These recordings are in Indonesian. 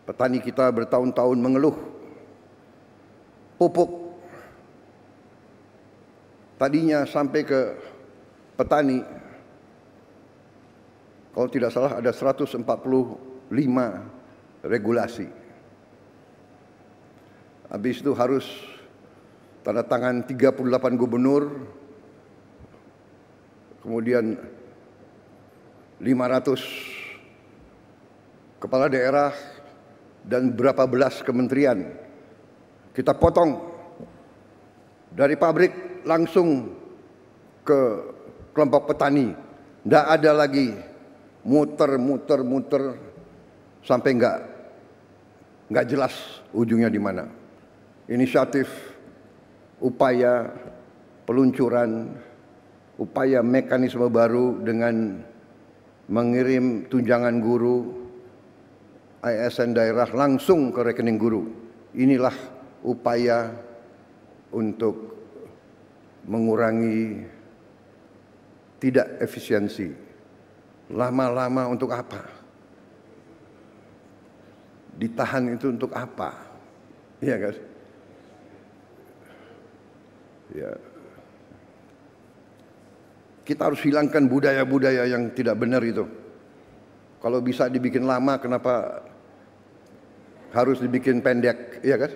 Petani kita bertahun-tahun mengeluh pupuk tadinya sampai ke petani, kalau tidak salah ada 145 regulasi. Habis itu harus tanda tangan 38 gubernur, kemudian 500 kepala daerah dan berapa belas kementerian. Kita potong dari pabrik langsung ke kelompok petani. Nggak ada lagi muter sampai nggak jelas ujungnya di mana. Inisiatif, upaya peluncuran, upaya mekanisme baru dengan mengirim tunjangan guru ASN daerah langsung ke rekening guru. Inilah upaya untuk mengurangi tidak efisiensi. Lama-lama untuk apa? Ditahan itu untuk apa? Iya kan? Ya. Kita harus hilangkan budaya-budaya yang tidak benar itu. Kalau bisa dibikin lama, kenapa harus dibikin pendek? Iya kan?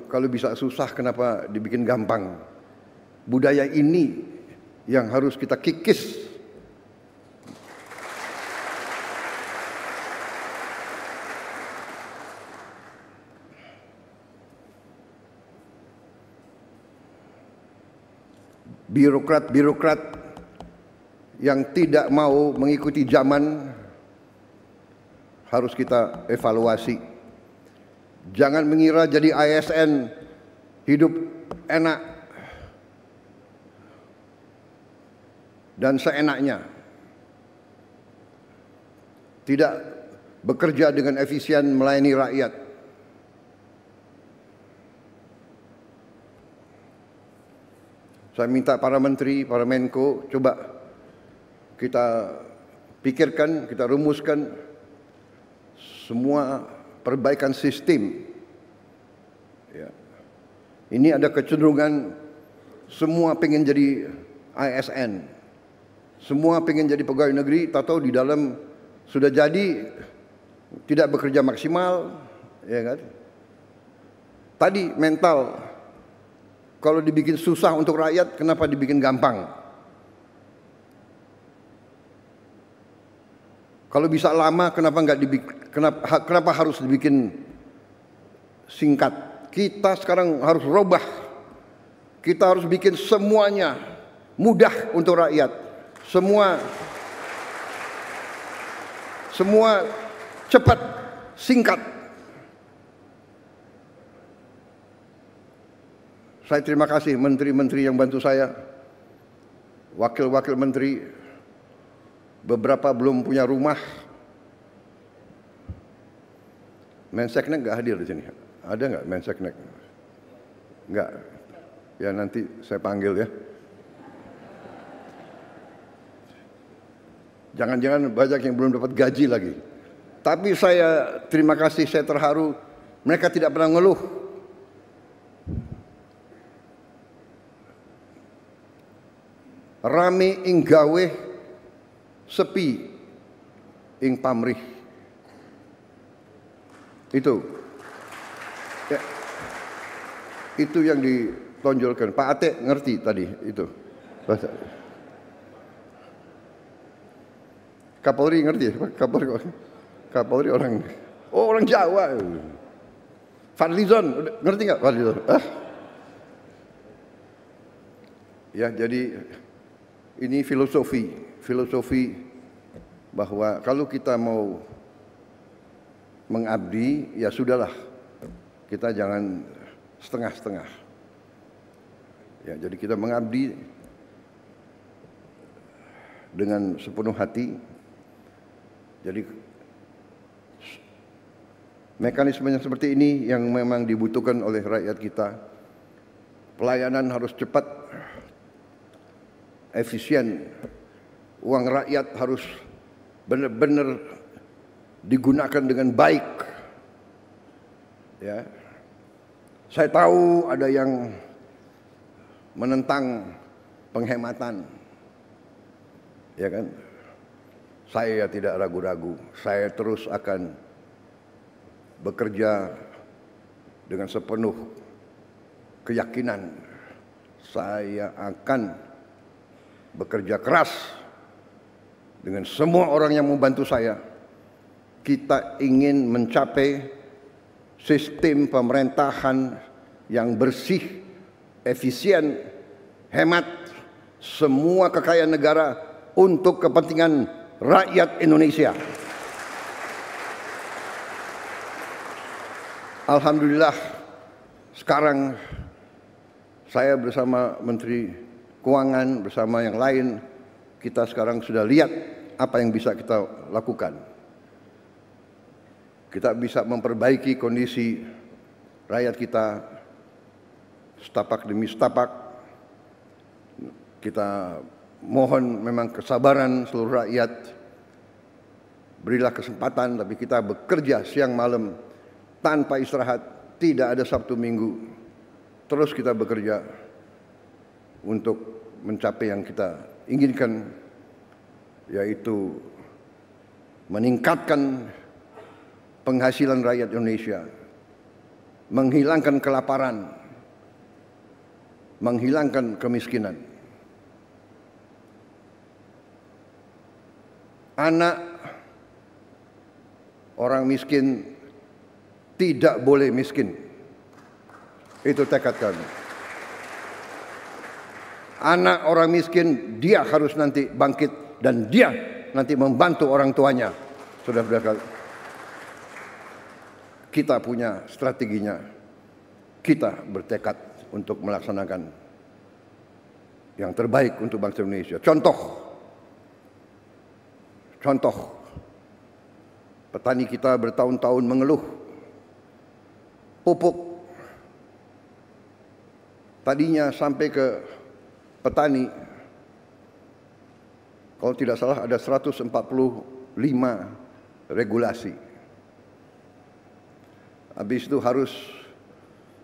Kalau bisa susah, kenapa dibikin gampang? Budaya ini yang harus kita kikis. Birokrat-birokrat yang tidak mau mengikuti zaman harus kita evaluasi. Jangan mengira jadi ASN hidup enak dan seenaknya. Tidak bekerja dengan efisien melayani rakyat. Saya minta para menteri, para menko, coba kita pikirkan, kita rumuskan semua perbaikan sistem. Ya. Ini ada kecenderungan semua pengen jadi ASN, semua pengen jadi pegawai negeri, tahu di dalam sudah jadi tidak bekerja maksimal, ya kan? Tadi mental. Kalau dibikin susah untuk rakyat, kenapa dibikin gampang? Kalau bisa lama, kenapa harus dibikin singkat? Kita sekarang harus robah. Kita harus bikin semuanya mudah untuk rakyat. Semua cepat, singkat. Saya terima kasih menteri-menteri yang bantu saya, wakil-wakil menteri, beberapa belum punya rumah. Menseknek nggak hadir di sini? Ada nggak Menseknek? Nggak. Ya nanti saya panggil ya. Jangan-jangan banyak yang belum dapat gaji lagi. Tapi saya terima kasih, saya terharu. Mereka tidak pernah ngeluh. Rame ing gawe, sepi ing pamrih. Itu ya, itu yang ditonjolkan. Pak Ate ngerti tadi itu. Kapolri ngerti ya? Kapolri orang Jawa. Fadlizon ngerti nggak Fadlizon? Ya, jadi ini filosofi bahwa kalau kita mau mengabdi, ya sudahlah, kita jangan setengah-setengah. Ya, jadi kita mengabdi dengan sepenuh hati. Jadi mekanismenya seperti ini yang memang dibutuhkan oleh rakyat kita. Pelayanan harus cepat, efisien, uang rakyat harus benar-benar digunakan dengan baik. Ya. Saya tahu ada yang menentang penghematan. Ya kan? Saya tidak ragu-ragu. Saya terus akan bekerja dengan sepenuh keyakinan. Saya akan bekerja keras dengan semua orang yang membantu saya. Kita ingin mencapai sistem pemerintahan yang bersih, efisien, hemat, semua kekayaan negara untuk kepentingan rakyat Indonesia. Alhamdulillah, sekarang saya bersama Menteri Keuangan, bersama yang lain, kita sekarang sudah lihat apa yang bisa kita lakukan. Kita bisa memperbaiki kondisi rakyat kita setapak demi setapak. Kita mohon memang kesabaran seluruh rakyat. Berilah kesempatan, tapi kita bekerja siang malam tanpa istirahat, tidak ada Sabtu Minggu. Terus kita bekerja untuk mencapai yang kita inginkan, yaitu meningkatkan penghasilan rakyat Indonesia, menghilangkan kelaparan, menghilangkan kemiskinan. Anak orang miskin tidak boleh miskin. Itu tekad kami. Anak orang miskin, dia harus nanti bangkit dan dia nanti membantu orang tuanya. Saudara-saudara, kita punya strateginya. Kita bertekad untuk melaksanakan yang terbaik untuk bangsa Indonesia. Contoh, petani kita bertahun-tahun mengeluh pupuk. Tadinya sampai ke petani, kalau tidak salah ada 145 regulasi. Habis itu harus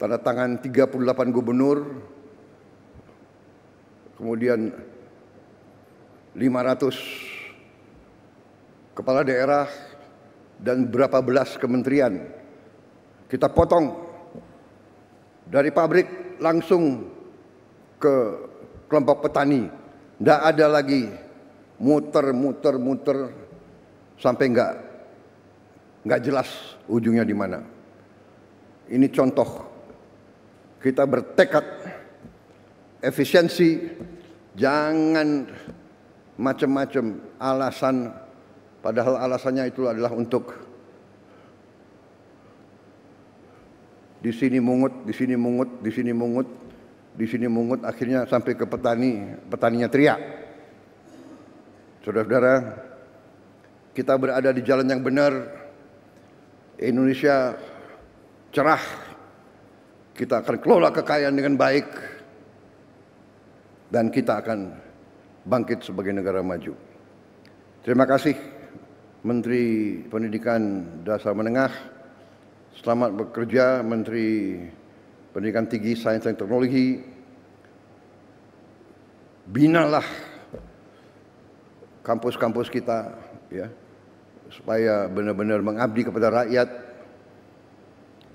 tanda tangan 38 gubernur, kemudian 500 kepala daerah dan berapa belas kementerian. Kita potong dari pabrik langsung ke kelompok petani. Tidak ada lagi muter sampai nggak jelas ujungnya di mana. Ini contoh. Kita bertekad efisiensi, jangan macam-macam alasan, padahal alasannya itu adalah untuk di sini mungut, akhirnya sampai ke petani, petaninya teriak. Saudara-saudara, kita berada di jalan yang benar. Indonesia cerah. Kita akan kelola kekayaan dengan baik dan kita akan bangkit sebagai negara maju. Terima kasih Menteri Pendidikan Dasar Menengah. Selamat bekerja Menteri Pendidikan Tinggi, Sains dan Teknologi. Binalah kampus-kampus kita, ya, supaya benar-benar mengabdi kepada rakyat.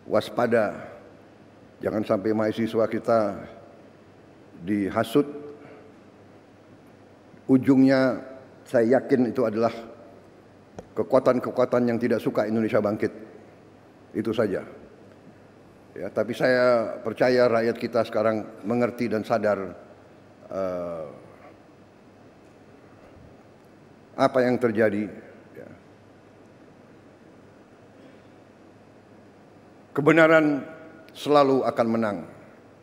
Waspada, jangan sampai mahasiswa kita dihasut. Ujungnya saya yakin itu adalah kekuatan-kekuatan yang tidak suka Indonesia bangkit. Itu saja. Ya, tapi saya percaya rakyat kita sekarang mengerti dan sadar apa yang terjadi. Ya. Kebenaran selalu akan menang,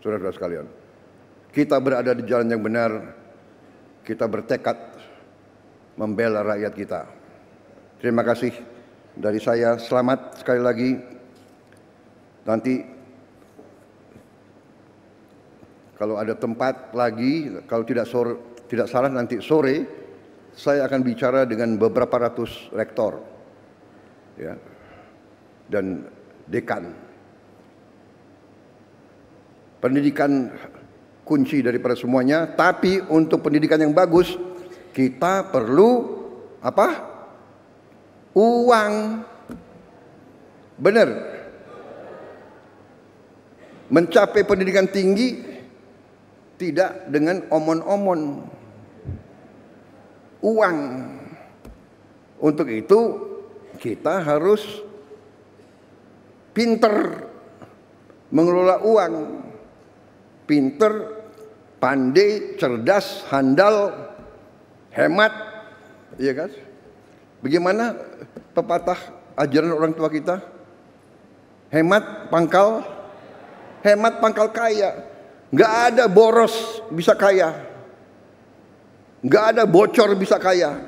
saudara-saudara sekalian. Kita berada di jalan yang benar, kita bertekad membela rakyat kita. Terima kasih dari saya, selamat sekali lagi. Nanti kalau ada tempat lagi, kalau tidak salah nanti sore saya akan bicara dengan beberapa ratus rektor, ya, dan dekan. Pendidikan kunci daripada semuanya, tapi untuk pendidikan yang bagus kita perlu apa? Uang. Benar. Mencapai pendidikan tinggi tidak dengan omon-omon. Uang. Untuk itu kita harus pinter mengelola uang. Pinter, pandai, cerdas, handal, hemat, iya kan? Bagaimana pepatah ajaran orang tua kita? Hemat pangkal kaya. Nggak ada boros bisa kaya, nggak ada bocor bisa kaya,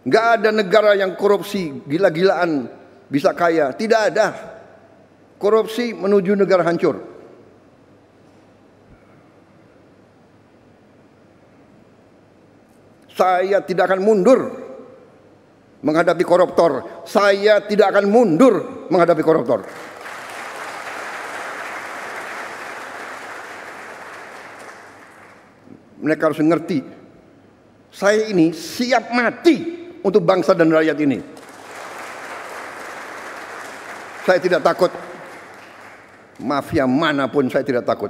nggak ada negara yang korupsi gila-gilaan bisa kaya. Tidak ada. Korupsi menuju negara hancur. Saya tidak akan mundur menghadapi koruptor. Saya tidak akan mundur menghadapi koruptor. Mereka harus mengerti, saya ini siap mati untuk bangsa dan rakyat ini. Saya tidak takut. Mafia manapun saya tidak takut.